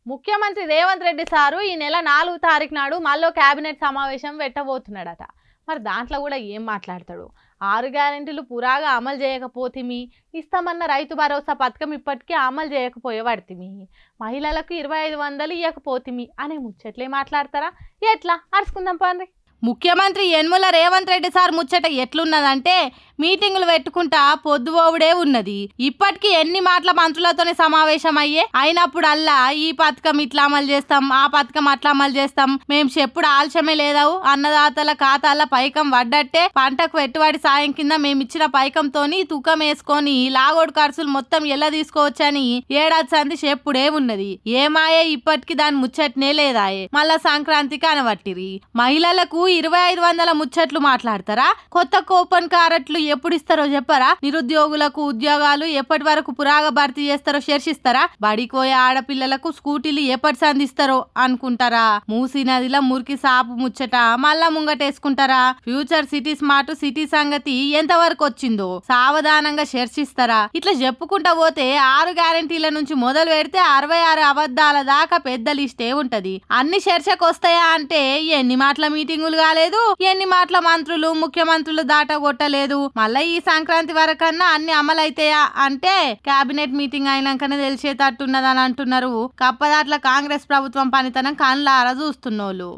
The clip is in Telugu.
ముఖ్యమంత్రి రేవంత్ రెడ్డి సారు ఈ నెల 4వ తారీఖు నాడు మళ్ళీ కేబినెట్ సమావేశం పెట్టబోతున్నాడట. మరి దాంట్లో కూడా ఏం మాట్లాడతాడు? 6 గ్యారెంటీలు పురాగా అమలు చేయకపోతిమి, ఇస్తామన్న రైతు భరోసా పథకం ఇప్పటికీ అమలు చేయకపోయేవాడితిమి, మహిళలకు 2500 ఇవ్వకపోతిమి అనే ముచ్చట్లే మాట్లాడతారా? ఎట్లా అరుచుకుందాం పండి. ముఖ్యమంత్రి యనమల రేవంత్ రెడ్డి సార్ ముచ్చట ఎట్లున్నదంటే మీటింగులు పెట్టుకుంటా పొద్దుపోవుడే ఉన్నది. ఇప్పటికీ ఎన్ని మాటల మంత్రులతోనే సమావేశం అయినప్పుడల్లా ఈ పథకం ఇట్లా అమలు చేస్తాం, ఆ పథకం అట్లా అమలు చేస్తాం, మేము చెప్పుడు ఆలస్యమే లేదావు, అన్నదాతల ఖాతాల పైకం పడ్డట్టే, పంటకు పెట్టుబడి సాయం కింద మేమిచ్చిన పైకంతోని తూకం వేసుకొని లాగోడు ఖర్చులు మొత్తం ఎలా తీసుకోవచ్చని ఏడాది సంది చెప్పుడే ఉన్నది. ఏమాయే ఇప్పటికి దాని ముచ్చట్నే లేదాయే. మళ్ళా సంక్రాంతికి అనబట్టిరి. మహిళలకు 2500 ముచ్చట్లు మాట్లాడతారా? కొత్త కూపన్ కారెట్లు ఎప్పుడు ఇస్తారో చెప్పరా? నిరుద్యోగులకు ఉద్యోగాలు ఎప్పటి వరకు పురాగా భర్తీ చేస్తారో చర్చిస్తారా? బడికోయే ఆడపిల్లలకు స్కూటీలు ఎప్పటి సంధిస్తారో అనుకుంటారా? మూసీ నదిలో మురికి సాపు ముచ్చట మళ్ళా ముంగటేసుకుంటారా? ఫ్యూచర్ సిటీ స్మార్ట్ సిటీ సంగతి ఎంతవరకు వచ్చిందో సావధానంగా చర్చిస్తారా? ఇట్లా చెప్పుకుంటా పోతే 6 గ్యారెంటీల నుంచి మొదలు పెడితే 66 అబద్ధాల దాకా పెద్ద లిస్టే ఉంటది. అన్ని చర్చకు వస్తాయా అంటే ఎన్ని మాటల మీటింగులు కాలేదు, ఎన్ని మాటల మంత్రులు ముఖ్యమంత్రులు దాటగొట్టలేదు. మళ్ళీ ఈ సంక్రాంతి వరకన్నా అన్ని అమలైతాయా అంటే కేబినెట్ మీటింగ్ అయినాకనే తెలిసేటట్టున్నదని అంటున్నారు. కప్పదాట్ల కాంగ్రెస్ ప్రభుత్వం పనితనం కళ్ళారా చూస్తున్నోళ్ళు.